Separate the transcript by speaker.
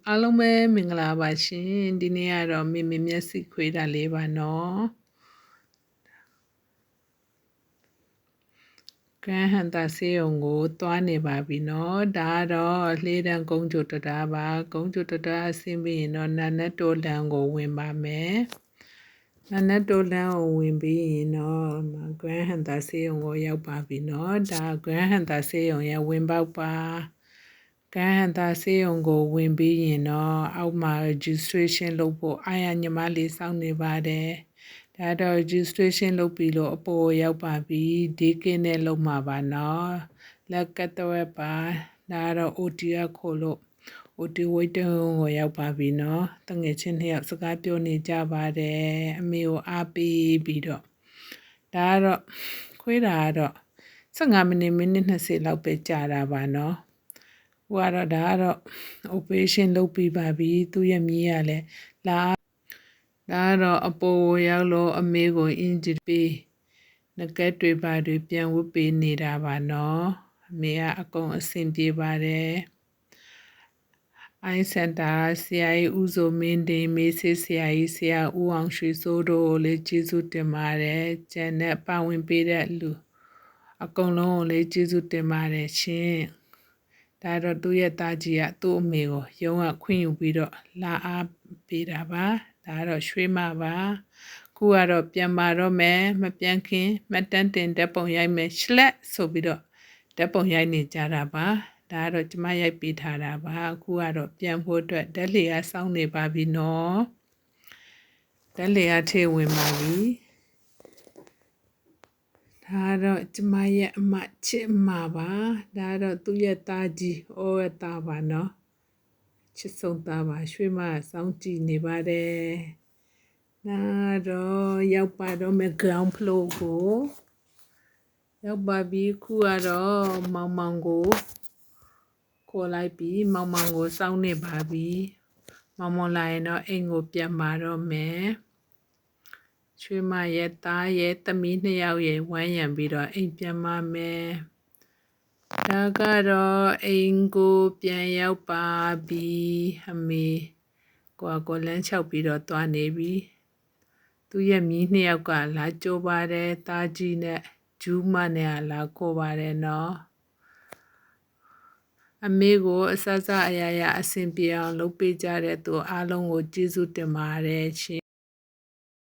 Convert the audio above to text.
Speaker 1: အားလုံးပဲမင်္ဂလာပါရှင်ဒီနေ့ကတော့မေမေမျက်စိခွေးတာလေးပါနော်ကန်းဟန်တာဆေးရုံကိုသွားနေပါပြီနော်ဒါကတော့လှေတန်းကုန်းကျိုတတာပါကုန်းကျိုတတာအဆင်းပြီးရင်တော့နာနတ်တိုလန်ကိုဝင်ပါမယ်နာနတ်တိုလန်ကိုဝင်ပြီးရင်တော့ဂရန်းဟန်တာဆေးရုံကိုရောက်ပါပြီနော်ဒါဂရန်းဟန်တာဆေးရုံရဲ့ဝင်ပေါက်ပါကန်းဟန်တာဆေးရုံကိုဝင်ပြီးရင်တော့အောက်မှာ registration လုပ်ဖို့အားရညီမလေးစောင့်နေပါတယ်ဒါတော့ registration လုပ်ပြီးလို့အပေါ်ရောက်ပါပြီဒီကင်းနဲ့လုပ်မှာပါနော်လက်ကတ်တော့ပါဒါတော့ OT ခို့လို့ OT waiting ကိုရောက်ပါပြီနော်တငယ်ချင်းနှစ်ယောက်စကားပြောနေကြပါတယ်အမေကိုအားပေးပြီးတော့ဒါကတော့ခွေးတာကတော့15မိနစ်20လောက်ပဲကြာတာပါနော်ဟိုကတော့ဒါကတော့ operation လုပ်ပြီးပါပြီသူ့ရဲ့မြေးရလဲလာဒါကတော့အပေါ်ရောက်လို့အမေကိုအင်ဂျီပေးငကက်တွေပါတွေပြန်ဝတ်ပေးနေတာပါနော်အမေကအကုန်အဆင်ပြေပါတယ်အိုင်းစင်တာဆရာကြီးဦးစိုးမင်းတင်မေးစစ်ဆရာကြီးဆရာဦးအောင်ရွှေစိုးတို့ကိုလည်းကျေးဇူးတင်ပါတယ်ကျန်တဲ့ပါဝင်ပေးတဲ့လူအကုန်လုံးကိုလည်းကျေးဇူးတင်ပါတယ်ရှင်ဒါတော့သူ့ရဲ့သားကြီးကသူ့အမေကိုရုံးကခွင့်ယူပြီးတော့လာအားပေးတာပါဒါတော့ရွှေမပါခုကတော့ပြန်ပါတော့မယ်မပြန်ခင်မတန်းတင်တက်ပုံရိုက်မယ်ရှလက်ဆိုပြီးတော့တက်ပုံရိုက်နေကြတာပါဒါကတော့ကျမရိုက်ပေးထားတာပါအခုကတော့ပြန်ဖို့အတွက်ဓာတ်လေကစောင်းနေပါပြီနော်ဓာတ်လေကထည့်ဝင်ပါပြီဒါတော့ကျမရဲ့အမချစ်အမပါဒါတော့သူ့ရဲ့သားကြီးဩဝတ်သားပါနော်ချစ်ဆုံးသားပါရွှေမစောင်းကြည့်နေပါတယ်ဒါတော့ရောက်ပါတော့မယ် ground floor ကိုရောက်ပါပြီခုကတော့မောင်မောင်ကိုခေါ်လိုက်ပြီးမောင်မောင်ကိုစောင်းနေပါပြီမောင်မောင်လာရင်တော့အိမ်ကိုပြန်มาတော့မယ်ချွေးမရဲ့သားရဲ့သမီးနှစ်ယောက်ရဲ့ဝမ်းရံပြီးတော့အိမ်ပြန်มาမယ်ဒါကတော့အိမ်ကိုပြန်ရောက်ပါပြီအမေကိုလမ်းလျှောက်ပြီးတော့သွားနေပြီသူ့ရဲ့မြီးနှစ်ယောက်ကလာကြိုးပါတယ်သားကြီးနဲ့ဂျူးမနဲ့လာခေါ်ပါတယ်နော်အမေကိုအစအရာရာအဆင်ပြေအောင်လုပ်ပေးကြတဲ့သူအားလုံးကိုကျေးဇူးတင်ပါတယ်ရှင်